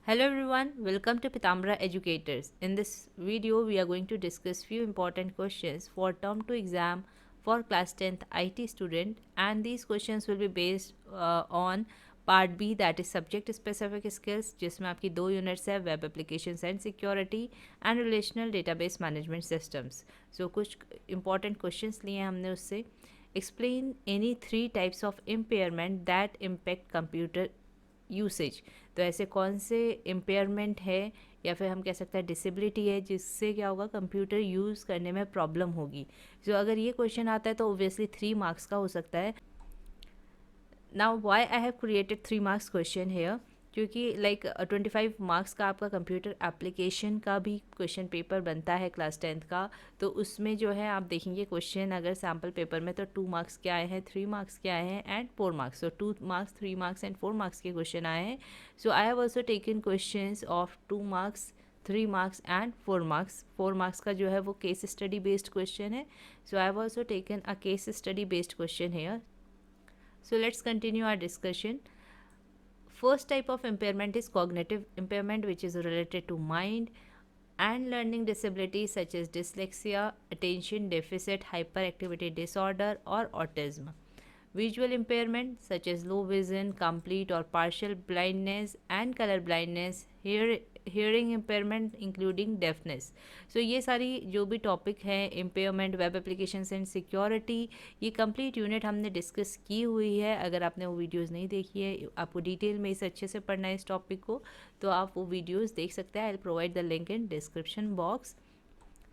Hello everyone, welcome to Pitambara Educators. In this video, we are going to discuss few important questions for term 2 exam for class 10th IT student, and these questions will be based on part B, that is subject specific skills, जिसमें आपकी 2 units है web applications and security and relational database management systems. So कुछ important questions लिए हैं हमने उससे. Explain any 3 types of impairment that impact computer usage. तो ऐसे कौन से इम्पेयरमेंट है या फिर हम कह सकते हैं डिसेबिलिटी है जिससे क्या होगा, कंप्यूटर यूज़ करने में प्रॉब्लम होगी. जो अगर ये क्वेश्चन आता है तो ओब्वियसली 3 मार्क्स का हो सकता है. Now why I have created 3 marks question here, क्योंकि लाइक 25 मार्क्स का आपका कंप्यूटर एप्लीकेशन का भी क्वेश्चन पेपर बनता है क्लास 10th का. तो उसमें जो है आप देखेंगे क्वेश्चन अगर सैम्पल पेपर में तो 2 मार्क्स के आए हैं, 3 मार्क्स के आए हैं एंड 4 मार्क्स. तो 2 मार्क्स, 3 मार्क्स एंड 4 मार्क्स के क्वेश्चन आए हैं. So I have also taken question of 2 marks, 3 marks and 4 marks. 4 marks का जो है वो केस स्टडी बेस्ड क्वेश्चन है. So I have also taken a case study based question here. So let's continue our discussion. First type of impairment is cognitive impairment, which is related to mind and learning disabilities such as dyslexia, attention deficit hyperactivity disorder, or autism. Visual impairment such as low vision, complete or partial blindness and color blindness, hearing impairment including deafness. So ये सारी जो भी topic है impairment, web applications and security, ये complete unit हमने discuss की हुई है. अगर आपने वो वीडियोस नहीं देखी है, आपको डिटेल में इस अच्छे से पढ़ना है इस टॉपिक को, तो आप वो वीडियोस देख सकते हैं. I will provide the link in description box.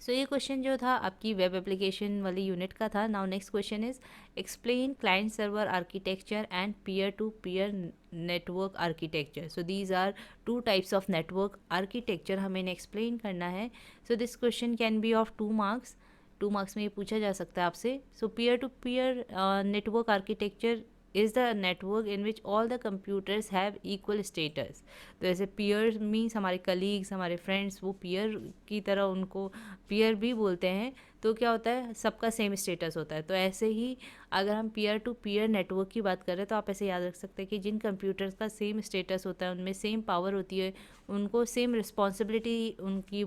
So ये क्वेश्चन जो था आपकी वेब एप्लीकेशन वाली यूनिट का था. Now next question is explain client server architecture and peer to peer network architecture. So these are 2 types of network architecture, हमें इन्हें explain करना है. So this question can be of 2 marks. 2 marks में ये पूछा जा सकता है आपसे. So peer to peer network architecture is the network in which all the computers have equal status. तो ऐसे peers मीन्स हमारे कलीग्स, हमारे फ्रेंड्स, वो peer की तरह उनको peer भी बोलते हैं. तो क्या होता है, सबका सेम स्टेटस होता है. तो ऐसे ही अगर हम peer टू peer नेटवर्क की बात करें तो आप ऐसे याद रख सकते हैं कि जिन कंप्यूटर्स का सेम स्टेटस होता है, उनमें सेम पावर होती है, उनको सेम रिस्पॉन्सिबिलिटी उनकी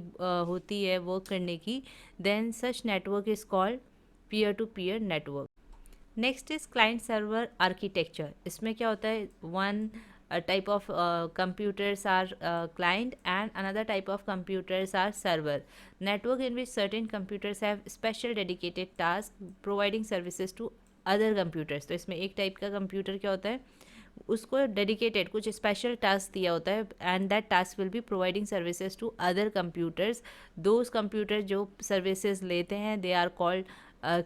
होती है वर्क करने की, then such network is called peer to peer network. Next is client server architecture. इसमें क्या होता है, one type of computers are client and another type of computers are server. Network in which certain computers have special dedicated task providing services to other computers. तो इसमें एक type का computer क्या होता है, उसको डेडिकेटेड कुछ स्पेशल टास्क दिया होता है and that task will be providing services to other computers. Those computer जो सर्विसेज लेते हैं they are called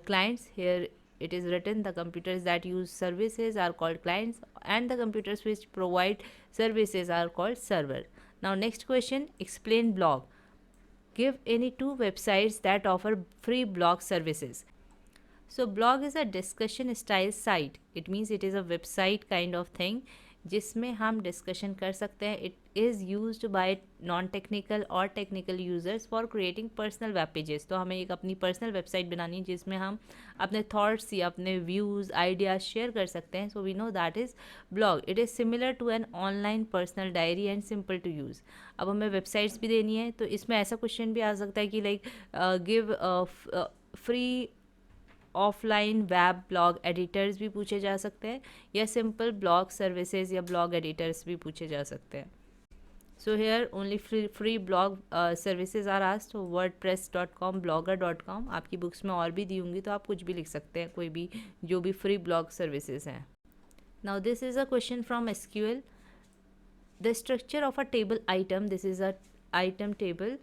clients. Here it is written the computers that use services are called clients and the computers which provide services are called server. Now next question, explain blog. Give any 2 websites that offer free blog services. So blog is a discussion style site. It means it is a website kind of thing जिसमें हम discussion कर सकते हैं. It is used by non technical और technical users for creating personal web pages. तो हमें एक अपनी पर्सनल वेबसाइट बनानी है जिसमें हम अपने थॉट्स या अपने व्यूज़, आइडियाज़ शेयर कर सकते हैं. So we know that is blog. It is similar to an online personal diary and simple to use. अब हमें वेबसाइट्स भी देनी है तो इसमें ऐसा क्वेश्चन भी आ सकता है कि like give free offline web blog editors भी पूछे जा सकते हैं या सिंपल ब्लॉग सर्विसेज या ब्लॉग एडिटर्स भी पूछे जा सकते हैं. So here only free blog services are asked. wordpress.com, blogger.com, आपकी बुक्स में और भी दी होंगी तो आप कुछ भी लिख सकते हैं, कोई भी जो भी फ्री ब्लॉग सर्विसेज हैं. Now this is a question from SQL. The structure of a table item. This is a item table.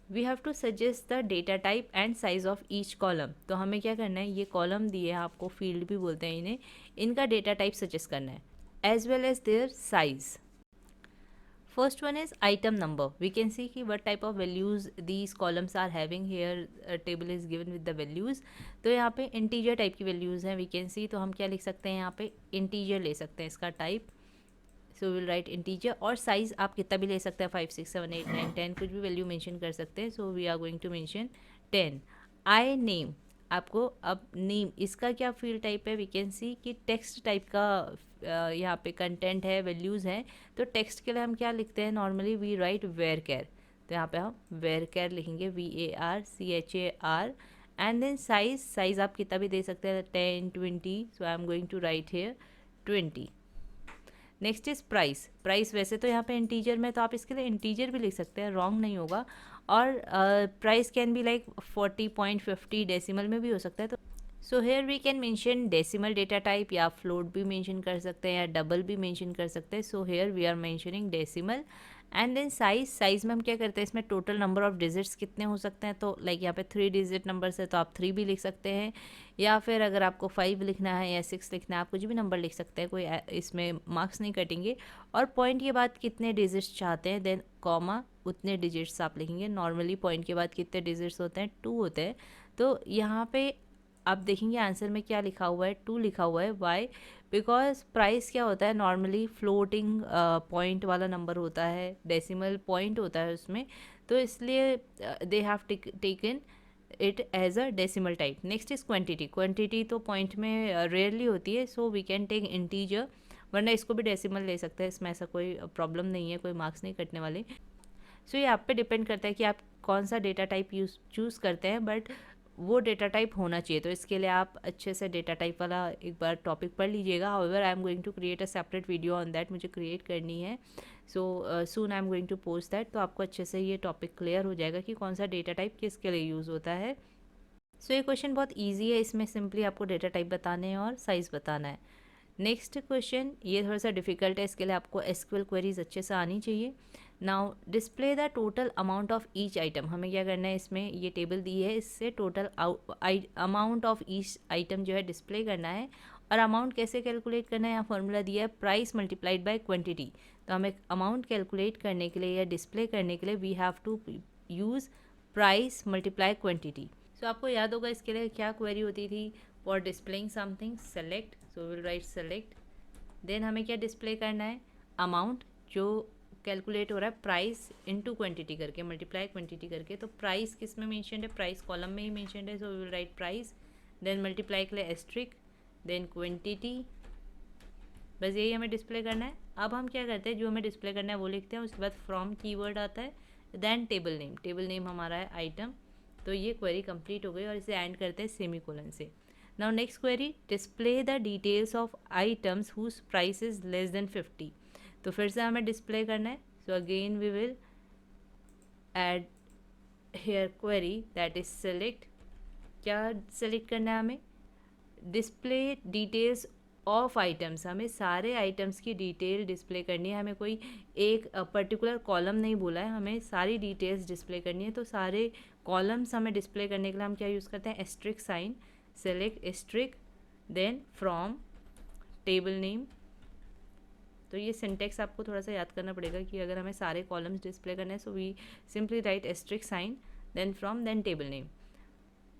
We have to suggest the data type and size of each column. तो हमें क्या करना है, ये column दिए हैं आपको, field भी बोलते हैं इन्हें, इनका डेटा टाइप सजेस्ट करना है as well as their size. First one is item number. We can see कि what type of values these columns are having. Here table is given with the values. तो यहाँ पे integer type की values हैं we can see. तो हम क्या लिख सकते हैं, यहाँ पे इंटीजर ले सकते हैं इसका type. So will right integer. और साइज़ आप कितना भी ले सकते हैं, 5 6 7 8 9 10, कुछ भी वैल्यू मेंशन कर सकते हैं. So we are going to mention 10. I name. आपको अब नेम, इसका क्या फील्ड टाइप है, वी कैन सी कि टेक्स्ट टाइप का यहाँ पे कंटेंट है, वैल्यूज़ हैं, तो टेक्स्ट के लिए हम क्या लिखते हैं नॉर्मली, वी राइट वेयर कैर। तो यहाँ पे हम वेयर कैर लिखेंगे, VARCHAR। एंड देन साइज़ आप कितना भी दे सकते हैं, 10 20, so I am going to write here 20। Next is price वैसे तो यहाँ पे इंटीजर में, तो आप इसके लिए इंटीजर भी लिख सकते हैं, रॉन्ग नहीं होगा। और price can be like 40.50, decimal में भी हो सकता है। तो so here we can mention decimal data type, या फ्लोट भी मेंशन कर सकते हैं, या डबल भी मेंशन कर सकते हैं। So here we are mentioning decimal. And then size में हम क्या करते हैं, इसमें टोटल नंबर ऑफ डिजिट्स कितने हो सकते हैं, तो लाइक यहाँ पे 3 डिजिट नंबर्स है तो आप 3 भी लिख सकते हैं, या फिर अगर आपको 5 लिखना है या 6 लिखना है, आप कुछ भी नंबर लिख सकते हैं, कोई इसमें मार्क्स नहीं कटेंगे। और पॉइंट के बाद कितने डिजिट्स चाहते हैं, देन कॉमा उतने डिजिट्स आप लिखेंगे। नॉर्मली पॉइंट के बाद कितने डिजिट्स होते हैं, 2 होते हैं। तो यहाँ पे आप देखेंगे आंसर में क्या लिखा हुआ है, 2 लिखा हुआ है। वाई? बिकॉज प्राइस क्या होता है, नॉर्मली फ्लोटिंग पॉइंट वाला नंबर होता है, डेसिमल पॉइंट होता है उसमें, तो इसलिए they have taken it as a decimal type. Next is quantity तो पॉइंट में रेयरली होती है, so we can take integer, वरना इसको भी डेसिमल ले सकते हैं, इसमें ऐसा कोई प्रॉब्लम नहीं है, कोई मार्क्स नहीं कटने वाले। सो ये आप पे डिपेंड करता है कि आप कौन सा डेटा टाइप चूज़ करते हैं, बट वो डेटा टाइप होना चाहिए। तो इसके लिए आप अच्छे से डेटा टाइप वाला एक बार टॉपिक पढ़ लीजिएगा। However I am going to create a separate video on that, मुझे क्रिएट करनी है। So soon I am going to post that, तो आपको अच्छे से ये टॉपिक क्लियर हो जाएगा कि कौन सा डेटा टाइप किसके लिए यूज़ होता है। सो ये क्वेश्चन बहुत ईजी है, इसमें सिंपली आपको डेटा टाइप बताने हैं और साइज़ बताना है। नेक्स्ट क्वेश्चन ये थोड़ा सा डिफिकल्ट है, इसके लिए आपको एसक्यूएल क्वेरीज अच्छे से आनी चाहिए। Now display the total amount of each item, हमें क्या करना है, इसमें ये टेबल दी है, इससे total amount of each item जो है डिस्प्ले करना है। और अमाउंट कैसे कैलकुलेट करना है, यहाँ फॉर्मूला दिया है प्राइस मल्टीप्लाइड बाय क्वांटिटी। तो हमें अमाउंट कैलकुलेट करने के लिए या डिस्प्ले करने के लिए we have to use price multiply quantity. So आपको याद होगा इसके लिए क्या क्वेरी होती थी, for displaying something select, so will write select. Then हमें क्या डिस्प्ले करना है, अमाउंट जो कैलकुलेट हो रहा है प्राइस इनटू क्वांटिटी करके, मल्टीप्लाई क्वांटिटी करके। तो प्राइस किस में मेंशनड है, प्राइस कॉलम में ही मेंशनड है, so we will write price. Then multiply के लिए एस्ट्रिक, देन क्वांटिटी, बस यही हमें डिस्प्ले करना है। अब हम क्या करते हैं, जो हमें डिस्प्ले करना है वो लिखते हैं, उसके बाद फ्रॉम कीवर्ड आता है, देन टेबल नेम हमारा है आइटम। तो ये क्वेरी कंप्लीट हो गई और इसे एंड करते हैं सेमीकोलन से। Now next query, display the details of items whose price is less than 50। तो फिर से हमें डिस्प्ले करना है, so again we will add here query that is select. क्या सेलेक्ट करना है हमें, डिस्प्ले डिटेल्स ऑफ आइटम्स, हमें सारे आइटम्स की डिटेल डिस्प्ले करनी है। हमें कोई एक पर्टिकुलर कॉलम नहीं बोला है, हमें सारी डिटेल्स डिस्प्ले करनी है। तो सारे कॉलम्स हमें डिस्प्ले करने के लिए हम क्या यूज़ करते हैं, asterisk sign, select asterisk, then from table name. तो ये सिंटेक्स आपको थोड़ा सा याद करना पड़ेगा कि अगर हमें सारे कॉलम्स डिस्प्ले करने हैं, so we simply write asterisk sign, then from, then table name.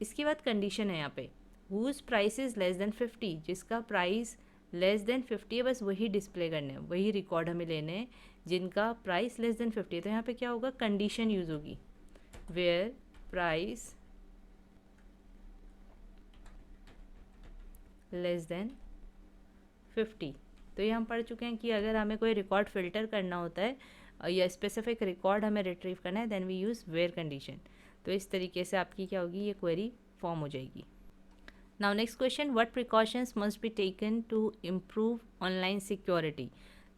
इसके बाद कंडीशन है यहाँ पे, whose price is less than 50, जिसका प्राइस लेस देन 50 है, बस वही डिस्प्ले करने हैं, वही रिकॉर्ड हमें लेने हैं जिनका प्राइस लेस देन 50 है। तो यहाँ पे क्या होगा, कंडीशन यूज़ होगी, वेयर प्राइस लेस देन 50। तो ये हम पढ़ चुके हैं कि अगर हमें कोई रिकॉर्ड फिल्टर करना होता है या स्पेसिफिक रिकॉर्ड हमें रिट्रीव करना है, then we use where condition. तो इस तरीके से आपकी क्या होगी, ये क्वेरी फॉर्म हो जाएगी। Now next question, what precautions must be taken to improve online security.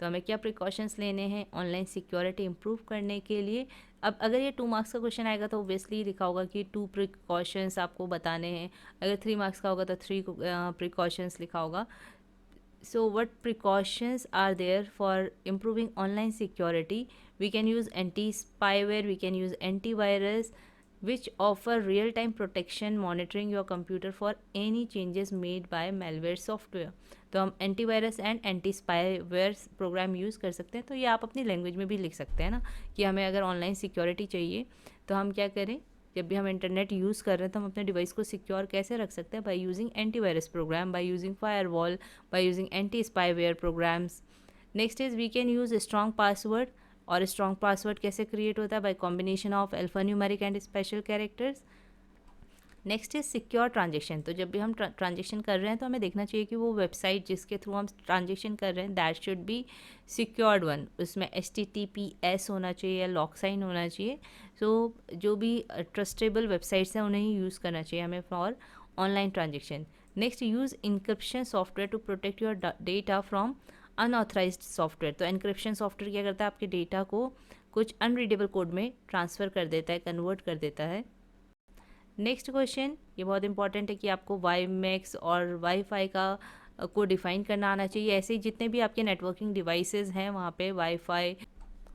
तो हमें क्या प्रिकॉशंस लेने हैं ऑनलाइन सिक्योरिटी इम्प्रूव करने के लिए। अब अगर ये 2 मार्क्स का क्वेश्चन आएगा तो ऑब्वियसली लिखा होगा कि 2 प्रिकॉशंस आपको बताने हैं। अगर 3 मार्क्स का होगा तो 3 प्रिकॉशंस लिखा होगा। So what precautions are there for improving online security? We can use anti-spyware, we can use antivirus, which offer real-time protection monitoring your computer for any changes made by malware software. तो हम antivirus and anti spyware program use कर सकते हैं। तो ये आप अपनी language में भी लिख सकते हैं ना, कि हमें अगर ऑनलाइन सिक्योरिटी चाहिए तो हम क्या करें, जब भी हम इंटरनेट यूज़ कर रहे हैं तो हम अपने डिवाइस को सिक्योर कैसे रख सकते हैं, by using antivirus program, by using firewall, by using anti spyware programs. Next is we can use strong password, और स्ट्रॉन्ग पासवर्ड कैसे क्रिएट होता है, by combination of alphanumeric and special characters. Next is secure transaction. तो जब भी हम transaction कर रहे हैं तो हमें देखना चाहिए कि वो वेबसाइट जिसके थ्रू हम ट्रांजेक्शन कर रहे हैं that should be secured one, उसमें HTTPS होना चाहिए या लॉक साइन होना चाहिए। सो जो भी ट्रस्टेबल वेबसाइट्स हैं उन्हें ही यूज़ करना चाहिए हमें for online transaction. Next, use encryption software to protect your data from unauthorised software. तो इंक्रिप्शन सॉफ्टवेयर क्या करता है, आपके डेटा को कुछ अनरीडेबल कोड में ट्रांसफ़र कर देता है, कन्वर्ट कर देता है। नेक्स्ट क्वेश्चन, ये बहुत इंपॉर्टेंट है कि आपको वाईमैक्स और वाईफाई का को डिफ़ाइन करना आना चाहिए। ऐसे ही जितने भी आपके नेटवर्किंग डिवाइसेस हैं वहाँ पे वाईफाई,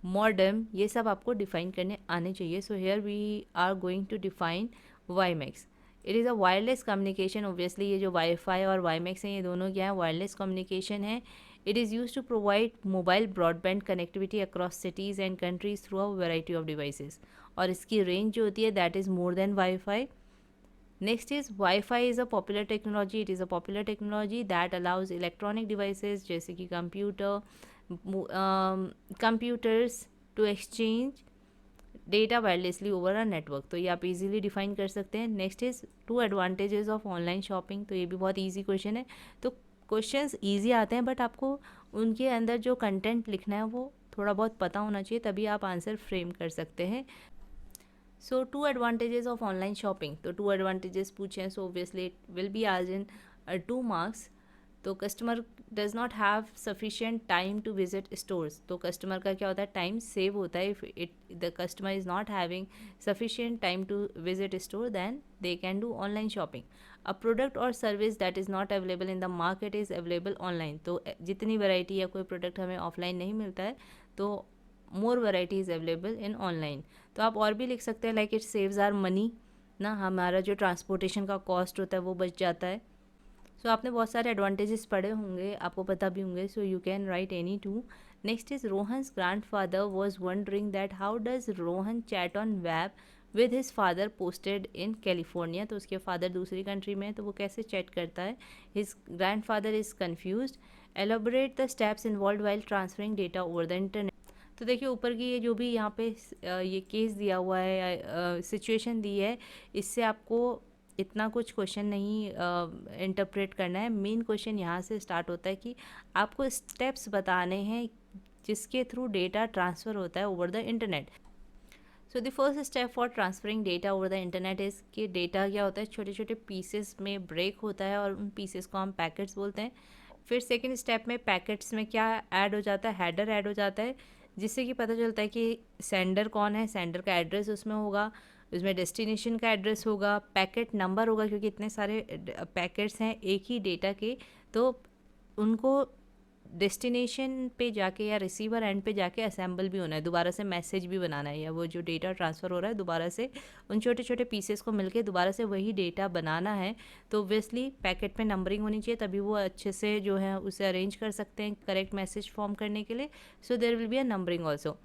मॉडेम, ये सब आपको डिफ़ाइन करने आने चाहिए। So here we are going to define WiMAX. It is a wireless communication. Obviously ये जो वाईफाई और वाईमैक्स हैं ये दोनों क्या है, वायरलेस कम्युनिकेशन है। It is use to provide mobile broadband connectivity across cities and countries through a variety of devices. और इसकी रेंज जो होती है that is more than WiFi. Next is Wi-Fi is a popular technology. It is a popular technology that allows electronic devices जैसे कि computers to exchange data wirelessly over a network. तो ये आप इजीली डिफाइन कर सकते हैं। Next is two advantages of online shopping. तो ये भी बहुत इजी क्वेश्चन है। तो क्वेश्चंस इजी आते हैं बट आपको उनके अंदर जो कंटेंट लिखना है वो थोड़ा बहुत पता होना चाहिए, तभी आप आंसर फ्रेम कर सकते हैं। So two advantages of online shopping, तो टू एडवांटेजेस पूछे हैं, so obviously it will be आज इन 2 मार्क्स। तो customer does not have sufficient time to visit stores. तो कस्टमर का क्या होता है, टाइम सेव होता है। If it the customer is not having sufficient time to visit store then they can do online shopping. A product और service that is not available in the market is available online. तो जितनी variety या कोई product हमें offline नहीं मिलता है तो more variety is available in online. तो आप और भी लिख सकते हैं like it saves our money ना, हमारा जो ट्रांसपोर्टेशन का कॉस्ट होता है वो बच जाता है। सो आपने बहुत सारे एडवांटेजेस पढ़े होंगे, आपको पता भी होंगे। So you can write any two. Next is Rohan's grandfather was wondering that how does Rohan chat on web with his father posted in California. तो उसके फादर दूसरी कंट्री में है तो वो कैसे चैट करता है। His grandfather is confused. Elaborate the steps involve while transferring data over the internet. तो देखिए ऊपर की ये जो भी यहाँ पे ये केस दिया हुआ है, सिचुएशन दी है, इससे आपको इतना कुछ क्वेश्चन नहीं इंटरप्रेट करना है। मेन क्वेश्चन यहाँ से स्टार्ट होता है कि आपको स्टेप्स बताने हैं जिसके थ्रू डेटा ट्रांसफ़र होता है over the internet. So the first step for transferring data over the internet is कि डेटा क्या होता है, छोटे छोटे पीसेस में ब्रेक होता है और उन पीसेस को हम पैकेट्स बोलते हैं। फिर सेकेंड स्टेप में पैकेट्स में क्या ऐड हो जाता है, हेडर ऐड हो जाता है, जिससे कि पता चलता है कि सेंडर कौन है, सेंडर का एड्रेस उसमें होगा, उसमें डेस्टिनेशन का एड्रेस होगा, पैकेट नंबर होगा, क्योंकि इतने सारे पैकेट्स हैं एक ही डेटा के, तो उनको डेस्टिनेशन पे जाके या रिसीवर एंड पे जाके असेंबल भी होना है, दोबारा से मैसेज भी बनाना है, या वो जो डेटा ट्रांसफ़र हो रहा है दोबारा से उन छोटे छोटे पीसेस को मिलके दोबारा से वही डेटा बनाना है। तो ऑब्वियसली पैकेट में नंबरिंग होनी चाहिए, तभी वो अच्छे से जो है उसे अरेंज कर सकते हैं करेक्ट मैसेज फॉर्म करने के लिए। So there will be a numbering also.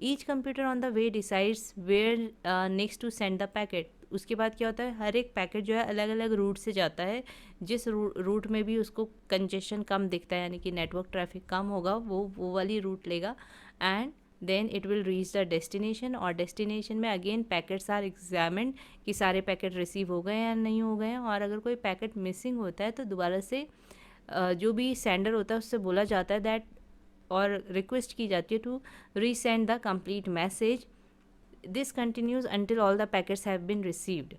Each computer on the way decides where next to send the packet. उसके बाद क्या होता है, हर एक पैकेट जो है अलग अलग रूट से जाता है, जिस रूट में भी उसको कंजेशन कम दिखता है यानी कि नेटवर्क ट्रैफिक कम होगा वो वाली रूट लेगा and then it will reach the destination. और डेस्टिनेशन में अगेन पैकेट्स आर एग्जामिन्ड कि सारे पैकेट रिसीव हो गए या नहीं हो गए हैं, और अगर कोई पैकेट मिसिंग होता है तो दोबारा से जो भी सेंडर होता है उससे बोला जाता है दैट, और रिक्वेस्ट की जाती है to resend the complete message. This continues until all the packets have been received.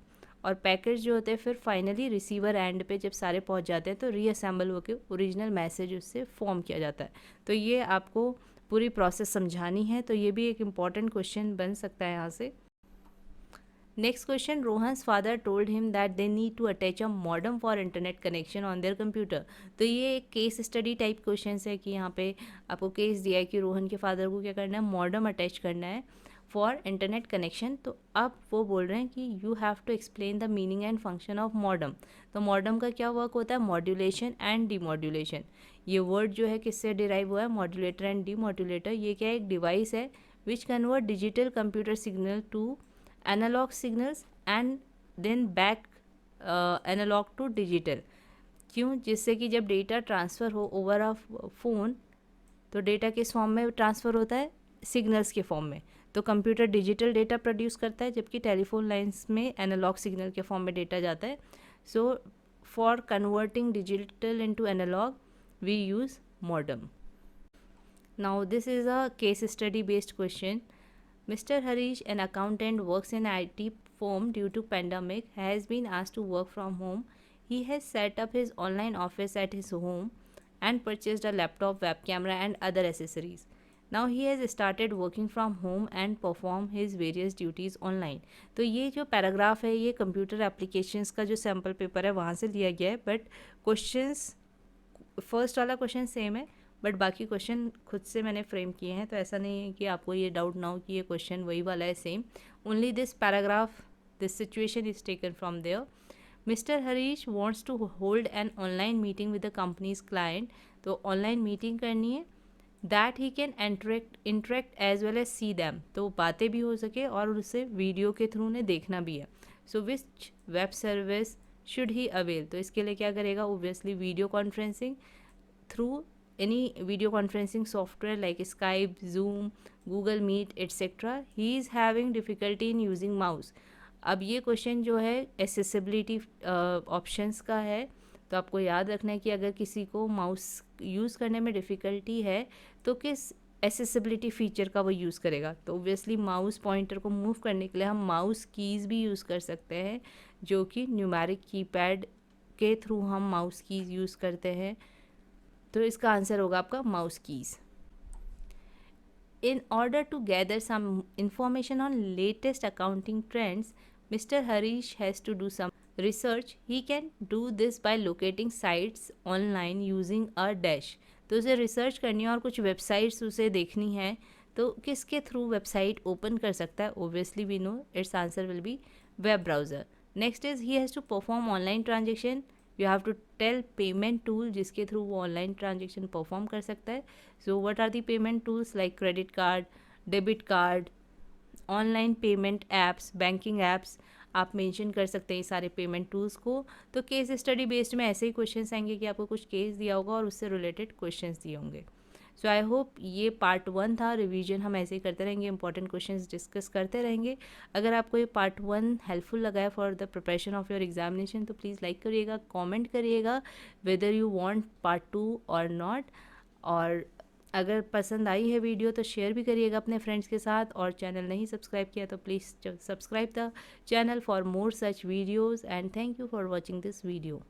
और पैकेट्स जो होते हैं फिर फाइनली रिसीवर एंड पे जब सारे पहुंच जाते हैं तो रीअसेंबल होकर ओरिजिनल मैसेज उससे फॉर्म किया जाता है। तो ये आपको पूरी प्रोसेस समझानी है, तो ये भी एक इम्पॉर्टेंट क्वेश्चन बन सकता है यहाँ से। Next question, Rohan's father told him that they need to attach a modem for internet connection on their computer. तो ये एक केस स्टडी टाइप क्वेश्चन है कि यहाँ पे आपको केस दिया है कि रोहन के फादर को क्या करना है, मॉडेम अटैच करना है फॉर इंटरनेट कनेक्शन। तो अब वो बोल रहे हैं कि you have to explain the meaning and function of modem. तो मॉडेम का क्या वर्क होता है, मॉड्यूलेशन एंड डीमॉड्यूलेशन। ये वर्ड जो है किससे डिराइव हुआ है, मॉड्यूलेटर एंड डीमॉड्यूलेटर। ये क्या एक डिवाइस है which convert digital computer signal to analog signals and then back analog to digital. क्यों, जिससे कि जब डेटा ट्रांसफ़र हो ओवर अ फ़ोन तो डेटा किस फॉर्म में ट्रांसफ़र होता है, सिग्नल्स के फॉर्म में। तो कंप्यूटर डिजिटल डेटा प्रोड्यूस करता है, जबकि टेलीफोन लाइंस में एनालॉग सिग्नल के फॉर्म में डेटा जाता है। So for converting digital into analog we use modem. Now this is a case study based question. Mr. Harish, an accountant, works in IT firm due to pandemic, has been asked to work from home. He has set up his online office at his home and purchased a laptop, web camera and other accessories. Now he has started working from home and perform his various duties online. तो ये जो paragraph है ये computer applications का जो sample paper है वहाँ से लिया गया है, बट क्वेश्चंस फर्स्ट वाला क्वेश्चन सेम है, बट बाकी क्वेश्चन खुद से मैंने फ्रेम किए हैं, तो ऐसा नहीं है कि आपको ये डाउट ना हो कि ये क्वेश्चन वही वाला है same. Only this paragraph, this situation is taken from there. Mister Harish wants to hold an online meeting with the company's client. तो ऑनलाइन मीटिंग करनी है, that he can interact as well as see them, तो बातें भी हो सके और उसे वीडियो के थ्रू उन्हें देखना भी है। So which web service should he avail, तो इसके लिए क्या करेगा, obviously video conferencing through any video conferencing software like Skype, Zoom, Google Meet, etc. He is having difficulty in using mouse. अब ये क्वेश्चन जो है एसेसिबिलिटी ऑप्शंस का है, तो आपको याद रखना है कि अगर किसी को माउस यूज़ करने में डिफ़िकल्टी है तो किस एसेसिबिलिटी फीचर का वो यूज़ करेगा। तो ओब्वियसली माउस पॉइंटर को मूव करने के लिए हम माउस कीज़ भी यूज़ कर सकते हैं, जो कि न्यूमेरिक कीपैड के थ्रू हम माउस कीज़ यूज़ करते हैं। तो इसका आंसर होगा आपका mouse keys. In order to gather some information on latest accounting trends, Mr. Harish has to do some research. He can do this by locating sites online using a dash. तो उसे research करनी है और कुछ websites उसे देखनी है, तो किसके थ्रू वेबसाइट ओपन कर सकता है। Obviously we know its answer will be web browser. Next is he has to perform online transaction. You have to tell payment tool जिसके थ्रू वो ऑनलाइन ट्रांजेक्शन परफॉर्म कर सकता है। So what are the payment tools like credit card, debit card, online payment apps, banking apps, आप mention कर सकते हैं ये सारे पेमेंट टूल्स को। तो केस स्टडी बेस्ड में ऐसे ही क्वेश्चंस आएंगे कि आपको कुछ केस दिया होगा और उससे रिलेटेड क्वेश्चंस दिए होंगे। सो आई होप ये पार्ट 1 था। रिवीजन हम ऐसे ही करते रहेंगे, इंपॉर्टेंट क्वेश्चंस डिस्कस करते रहेंगे। अगर आपको ये पार्ट 1 हेल्पफुल लगा है for the preparation of your examination तो प्लीज़ लाइक करिएगा, कमेंट करिएगा वेदर यू वांट पार्ट 2 और नॉट। और अगर पसंद आई है वीडियो तो शेयर भी करिएगा अपने फ्रेंड्स के साथ, और चैनल नहीं सब्सक्राइब किया तो please subscribe the channel for more such videos. And thank you for watching this video.